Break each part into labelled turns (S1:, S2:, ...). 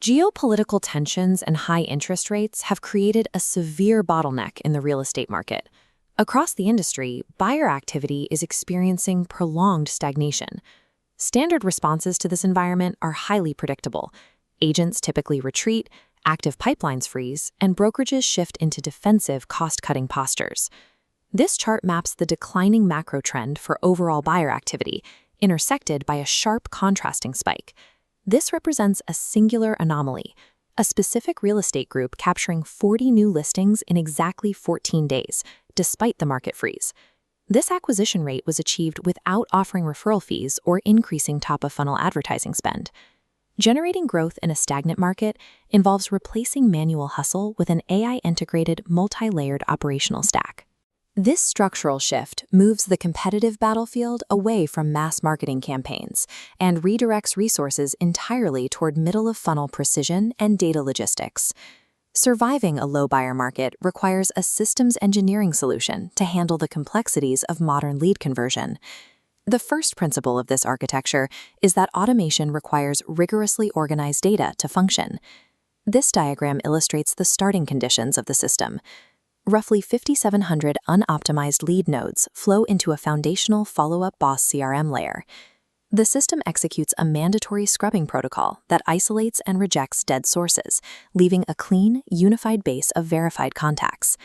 S1: Geopolitical tensions and high interest rates have created a severe bottleneck in the real estate market. Across the industry, buyer activity is experiencing prolonged stagnation. Standard responses to this environment are highly predictable. Agents typically retreat, active pipelines freeze, and brokerages shift into defensive, cost-cutting postures. This chart maps the declining macro trend for overall buyer activity, intersected by a sharp contrasting spike. This represents a singular anomaly, a specific real estate group capturing 40 new listings in exactly 14 days, despite the market freeze. This acquisition rate was achieved without offering referral fees or increasing top-of-funnel advertising spend. Generating growth in a stagnant market involves replacing manual hustle with an AI-integrated, multi-layered operational stack. This structural shift moves the competitive battlefield away from mass marketing campaigns and redirects resources entirely toward middle-of-funnel precision and data logistics. Surviving a low buyer market requires a systems engineering solution to handle the complexities of modern lead conversion. The first principle of this architecture is that automation requires rigorously organized data to function. This diagram illustrates the starting conditions of the system. Roughly 5,700 unoptimized lead nodes flow into a foundational follow-up boss CRM layer. The system executes a mandatory scrubbing protocol that isolates and rejects dead sources, leaving a clean, unified base of verified contacts.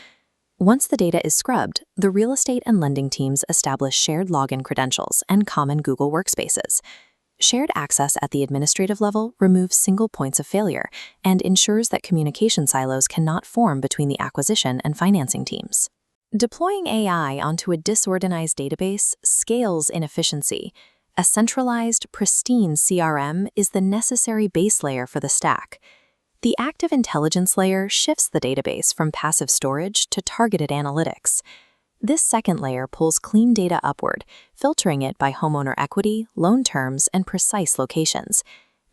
S1: Once the data is scrubbed, the real estate and lending teams establish shared login credentials and common Google Workspaces. Shared access at the administrative level removes single points of failure and ensures that communication silos cannot form between the acquisition and financing teams. Deploying AI onto a disorganized database scales inefficiency. A centralized, pristine CRM is the necessary base layer for the stack. The active intelligence layer shifts the database from passive storage to targeted analytics. This second layer pulls clean data upward, filtering it by homeowner equity, loan terms, and precise locations.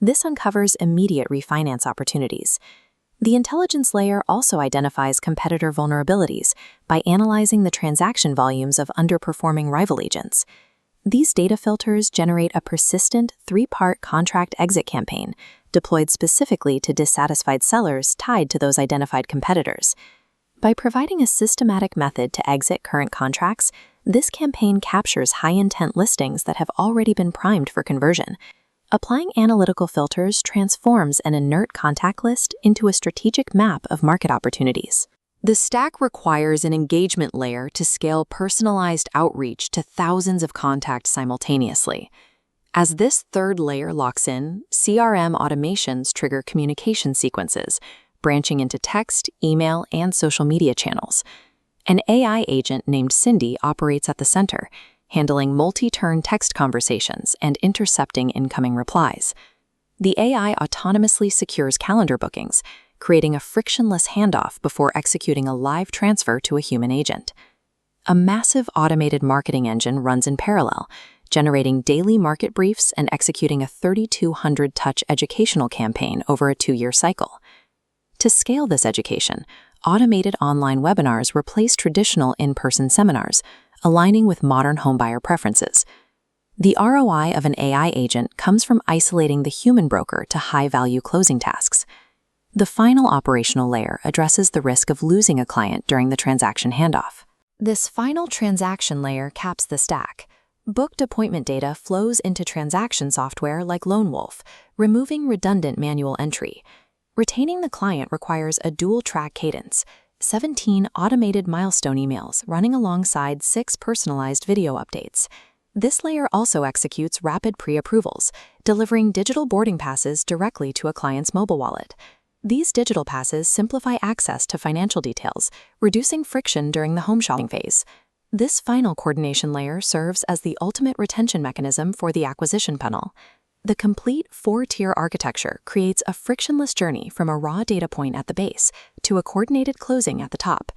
S1: This uncovers immediate refinance opportunities. The intelligence layer also identifies competitor vulnerabilities by analyzing the transaction volumes of underperforming rival agents. These data filters generate a persistent three-part contract exit campaign, deployed specifically to dissatisfied sellers tied to those identified competitors. By providing a systematic method to exit current contracts, this campaign captures high-intent listings that have already been primed for conversion. Applying analytical filters transforms an inert contact list into a strategic map of market opportunities. The stack requires an engagement layer to scale personalized outreach to thousands of contacts simultaneously. As this third layer locks in, CRM automations trigger communication sequences, branching into text, email, and social media channels. An AI agent named Cindy operates at the center, handling multi-turn text conversations and intercepting incoming replies. The AI autonomously secures calendar bookings, creating a frictionless handoff before executing a live transfer to a human agent. A massive automated marketing engine runs in parallel, generating daily market briefs and executing a 3,200-touch educational campaign over a 2-year cycle. To scale this education, automated online webinars replace traditional in-person seminars, aligning with modern homebuyer preferences. The ROI of an AI agent comes from isolating the human broker to high-value closing tasks. The final operational layer addresses the risk of losing a client during the transaction handoff. This final transaction layer caps the stack. Booked appointment data flows into transaction software like LoanWolf, removing redundant manual entry. Retaining the client requires a dual-track cadence, 17 automated milestone emails running alongside 6 personalized video updates. This layer also executes rapid pre-approvals, delivering digital boarding passes directly to a client's mobile wallet. These digital passes simplify access to financial details, reducing friction during the home shopping phase. This final coordination layer serves as the ultimate retention mechanism for the acquisition funnel. The complete 4-tier architecture creates a frictionless journey from a raw data point at the base to a coordinated closing at the top.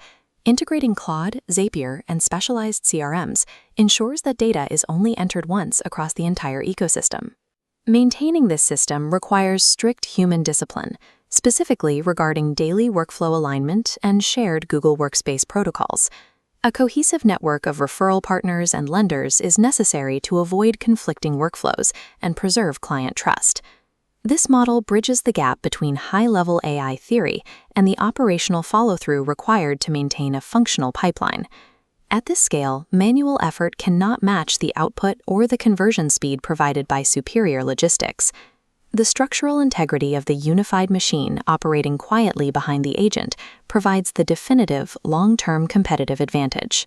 S1: Integrating Claude, Zapier, and specialized CRMs ensures that data is only entered once across the entire ecosystem. Maintaining this system requires strict human discipline, specifically regarding daily workflow alignment and shared Google Workspace protocols. A cohesive network of referral partners and lenders is necessary to avoid conflicting workflows and preserve client trust. This model bridges the gap between high-level AI theory and the operational follow-through required to maintain a functional pipeline. At this scale, manual effort cannot match the output or the conversion speed provided by superior logistics. The structural integrity of the unified machine operating quietly behind the agent provides the definitive long-term competitive advantage.